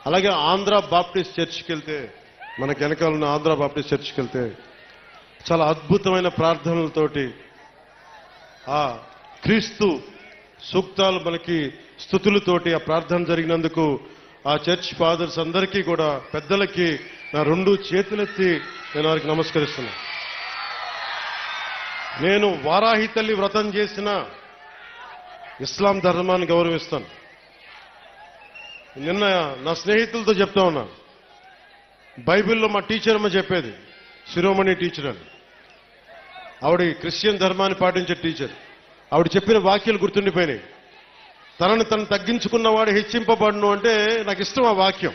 అలాగే ఆంధ్ర బాప్టిస్ట్ చర్చ్కి వెళ్తే, మనకి వెనకాల ఉన్న ఆంధ్ర బాప్టిస్ట్ చర్చ్కి వెళ్తే చాలా అద్భుతమైన ప్రార్థనలతోటి ఆ క్రీస్తు సూక్తాలు మనకి స్తుతులతోటి ఆ ప్రార్థన జరిగినందుకు ఆ చర్చ్ ఫాదర్స్ అందరికీ కూడా పెద్దలకి నా రెండు చేతులెత్తి నేను వారికి నమస్కరిస్తున్నా. నేను వారాహి తల్లి వ్రతం చేసిన ఇస్లాం ధర్మాన్ని గౌరవిస్తాను. నిన్న నా స్నేహితులతో చెప్తా ఉన్నా, బైబిల్లో మా టీచర్ అమ్మ చెప్పేది, శిరోమణి టీచర్ అని. ఆవిడ క్రిస్టియన్ ధర్మాన్ని పాటించే టీచర్. ఆవిడ చెప్పిన వాక్యాలు గుర్తుండిపోయినాయి. తనను తను తగ్గించుకున్నవాడు హెచ్చింపబడును అంటే నాకు ఇష్టం ఆ వాక్యం.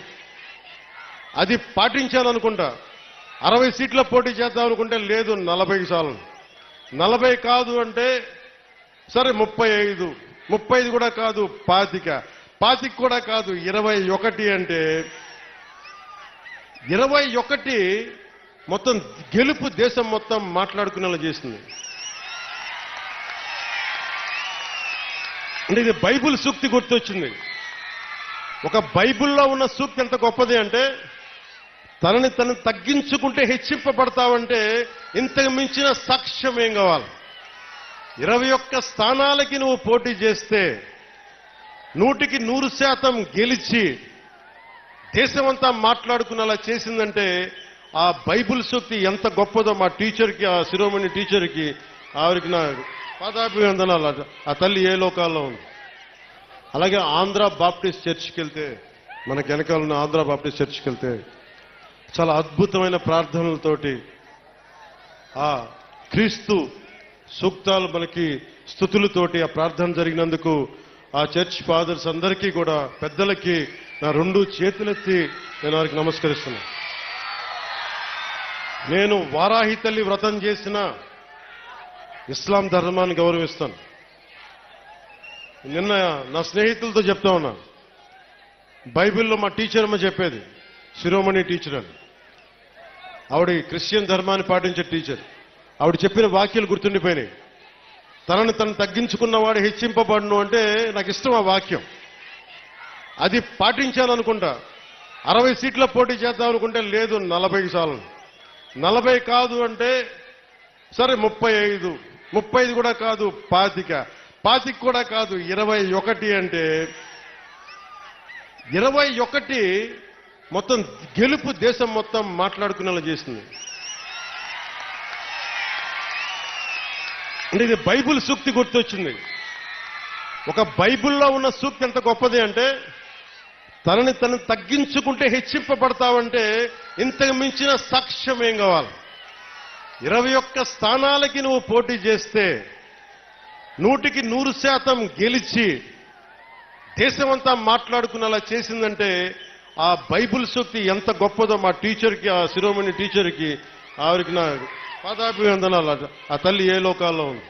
అది పాటించాలనుకుంటా. 60 సీట్ల పోటీ చేద్దాం అనుకుంటే లేదు 40 చాలు. 40 కాదు అంటే సరే 35, 35 కూడా కాదు 25, 25 కూడా కాదు 21 అంటే 21 మొత్తం గెలుపు దేశం మొత్తం మాట్లాడుకునేలా చేసింది. అంటే ఇది బైబిల్ సూక్తి గుర్తొచ్చింది. ఒక బైబిల్లో ఉన్న సూక్తి ఎంత గొప్పది అంటే, తనని తను తగ్గించుకుంటే హెచ్చింపబడతావంటే ఇంతకు మించిన సాక్ష్యం ఏం కావాలి? 21 స్థానాలకి నువ్వు పోటీ చేస్తే 100కి 100% గెలిచి దేశమంతా మాట్లాడుకునేలా చేసిందంటే ఆ బైబిల్ సూక్తి ఎంత గొప్పదో మా టీచర్కి, ఆ శిరోమణి టీచర్కి, ఆవిరికి నా పాదాభివందనాలు. ఆ తల్లి ఏ లోకాల్లో ఉంది. అలాగే ఆంధ్ర బాప్టిస్ట్ చర్చ్కి వెళ్తే, మనకి వెనకాల ఉన్న ఆంధ్ర బాప్టిస్ట్ చర్చ్కి వెళ్తే చాలా అద్భుతమైన ప్రార్థనలతోటి ఆ క్రీస్తు సూక్తాలు మనకి స్తుతులతోటి ఆ ప్రార్థన జరిగినందుకు ఆ చర్చ్ ఫాదర్స్ అందరికీ కూడా పెద్దలకి నా రెండు చేతులెత్తి నేను వారికి నమస్కరిస్తున్నా. నేను వారాహి తల్లి వ్రతం చేసిన ఇస్లాం ధర్మాన్ని గౌరవిస్తాను. నిన్న నా స్నేహితులతో చెప్తా ఉన్నా, బైబిల్లో మా టీచర్ అమ్మ చెప్పేది, శిరోమణి టీచర్ అని. ఆవిడ క్రిస్టియన్ ధర్మాన్ని పాటించే టీచర్. ఆవిడ చెప్పిన వాక్యాలు గుర్తుండిపోయినాయి. తనను తను తగ్గించుకున్నవాడు హెచ్చింపబడును అంటే నాకు ఇష్టం ఆ వాక్యం. అది పాటించాలనుకుంటా. 60 సీట్ల పోటీ చేద్దాం అనుకుంటే లేదు 40 చాలు. 40 కాదు అంటే సరే 35, 35 కూడా కాదు 25, 25 కూడా కాదు 21 అంటే 21 మొత్తం గెలుపు దేశం మొత్తం మాట్లాడుకునేలా చేసింది. అంటే ఇది బైబిల్ సూక్తి గుర్తొచ్చింది. ఒక బైబిల్లో ఉన్న సూక్తి ఎంత గొప్పది అంటే, తనని తను తగ్గించుకుంటే హెచ్చింపబడతావంటే ఇంతకు మించిన సాక్ష్యం ఏం కావాలి? 21 స్థానాలకి నువ్వు పోటీ చేస్తే 100కి 100% గెలిచి దేశమంతా మాట్లాడుకునేలా చేసిందంటే ఆ బైబిల్ సూక్తి ఎంత గొప్పదో మా టీచర్కి, ఆ శిరోమణి టీచర్కి, ఆవిరికి నా పాదాభివందనాలు. ఆ తల్లి ఏ లోకాల్లో ఉంది.